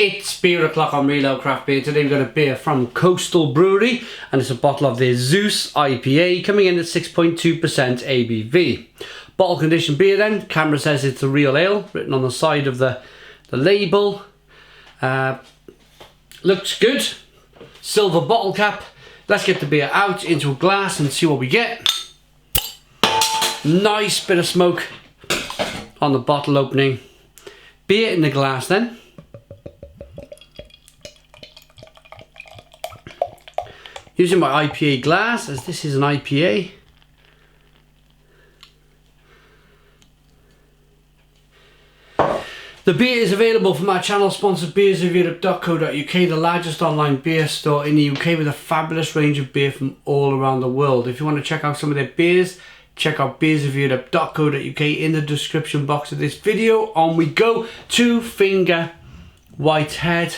It's beer o'clock on Real Craft Beer. Today we've got a beer from Coastal Brewery and it's a bottle of their Zeus IPA coming in at 6.2% ABV. Bottle condition beer then, camera says it's a real ale, written on the side of the label. Looks good, silver bottle cap. Let's get the beer out into a glass and see what we get. Nice bit of smoke on the bottle opening. Beer in the glass then. Using my IPA glass, as this is an IPA. The beer is available from our channel sponsored beersofeurope.co.uk, the largest online beer store in the UK with a fabulous range of beer from all around the world. If you want to check out some of their beers, check out beersofeurope.co.uk in the description box of this video. On we go. 2 finger white head,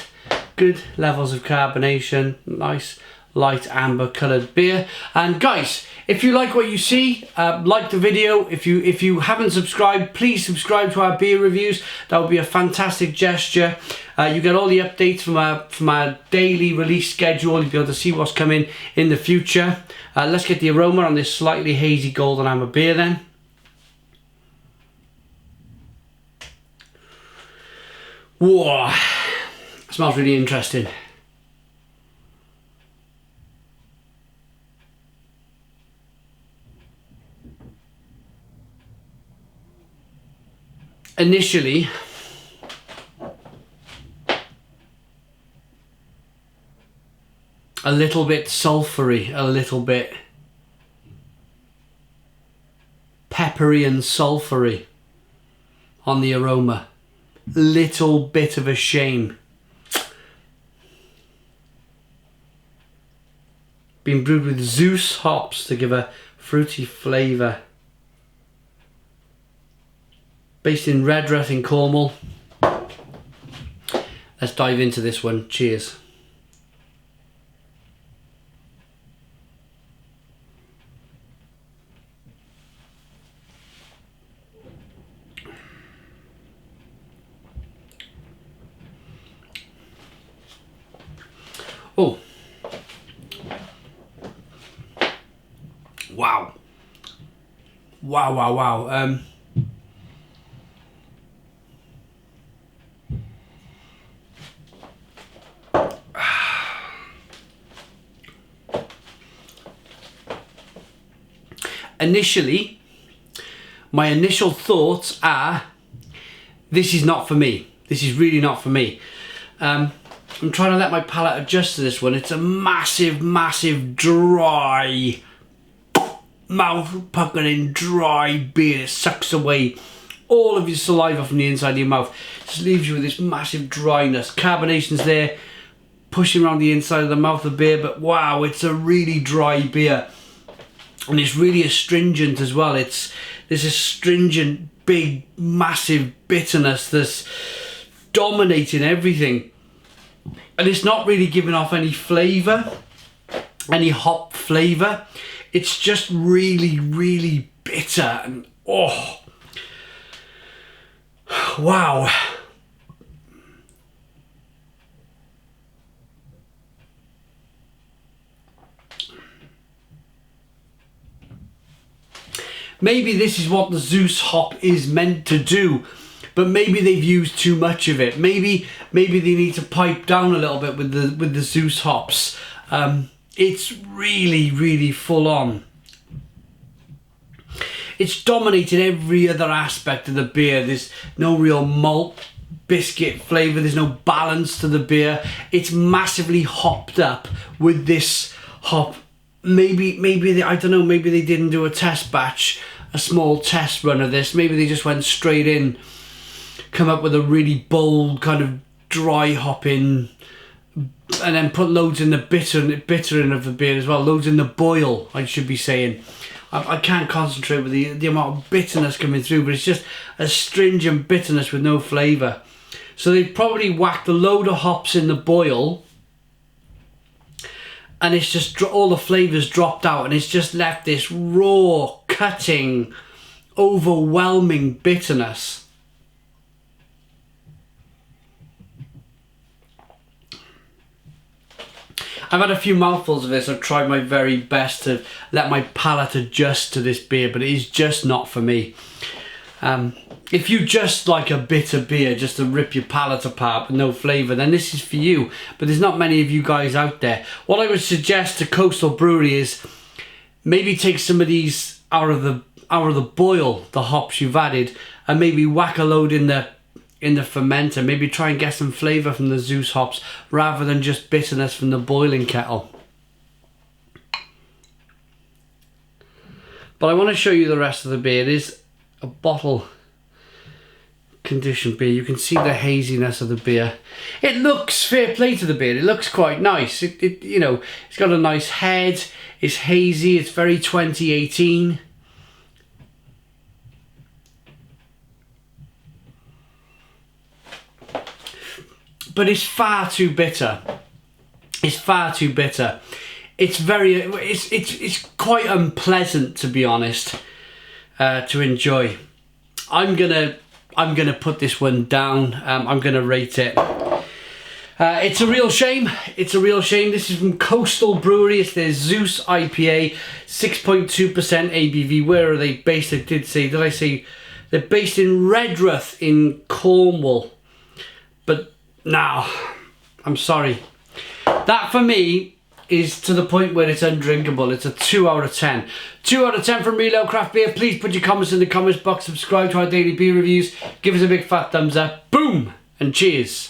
good levels of carbonation, nice light amber coloured beer. And guys, if you like what you see, like the video. If you haven't subscribed, please subscribe to our beer reviews. That would be a fantastic gesture. You get all the updates from our daily release schedule. You'll be able to see what's coming in the future. Let's get the aroma on this slightly hazy golden amber beer then. Whoa, smells really interesting. Initially, a little bit sulphury, a little bit peppery and sulphury on the aroma. Little bit of a shame. Been brewed with Zeus hops to give a fruity flavour. Based in Redruth in Cornwall. Let's dive into this one. Cheers. Oh. Wow. Wow. Initially, my initial thoughts are, this is not for me. This is really not for me. I'm trying to let my palate adjust to this one. It's a massive dry, mouth puckering dry beer. It sucks away all of your saliva from the inside of your mouth. Just leaves you with this massive dryness. Carbonation's there, pushing around the inside of the mouth of the beer, but wow, it's a really dry beer. And it's really astringent as well. There's astringent, big, massive bitterness that's dominating everything. And it's not really giving off any flavour, any hop flavour. It's just really bitter and oh, wow. Maybe this is what the Zeus hop is meant to do, but maybe they've used too much of it. Maybe they need to pipe down a little bit with the Zeus hops. It's really full on. It's dominated every other aspect of the beer. There's no real malt biscuit flavour. There's no balance to the beer. It's massively hopped up with this hop. Maybe I don't know, maybe they didn't do a test batch, a small test run of this. Maybe they just went straight in, come up with a really bold kind of dry hopping, and then put loads in the bittering of the beer as well, loads in the boil, I should be saying. I can't concentrate with the amount of bitterness coming through, but it's just a stringent bitterness with no flavour. So they've probably whacked a load of hops in the boil, and it's just all the flavours dropped out, and it's just left this raw, cutting, overwhelming bitterness. I've had a few mouthfuls of this. I've tried my very best to let my palate adjust to this beer, but it is just not for me. If you just like a bitter beer just to rip your palate apart with no flavour, then this is for you. But there's not many of you guys out there. What I would suggest to Coastal Brewery is maybe take some of these out of the boil, the hops you've added, and maybe whack a load in the fermenter. Maybe try and get some flavour from the Zeus hops rather than just bitterness from the boiling kettle. But I want to show you the rest of the beer. It is a bottle conditioned beer. You can see the haziness of the beer. It looks, fair play to the beer, it looks quite nice. You know, it's got a nice head, it's hazy, it's very 2018. But it's far too bitter. It's far too bitter. It's very, it's quite unpleasant, to be honest, to enjoy. I'm gonna put this one down. I'm gonna rate it. It's a real shame. It's a real shame. This is from Coastal Brewery. It's their Zeus IPA, 6.2% ABV. Where are they based? Did I say they're based in Redruth in Cornwall? But now, I'm sorry. That for me is to the point where it's undrinkable. It's a 2 out of 10. 2 out of 10 from Real Ale Craft Beer. Please put your comments in the comments box. Subscribe to our daily beer reviews. Give us a big fat thumbs up. Boom! And cheers.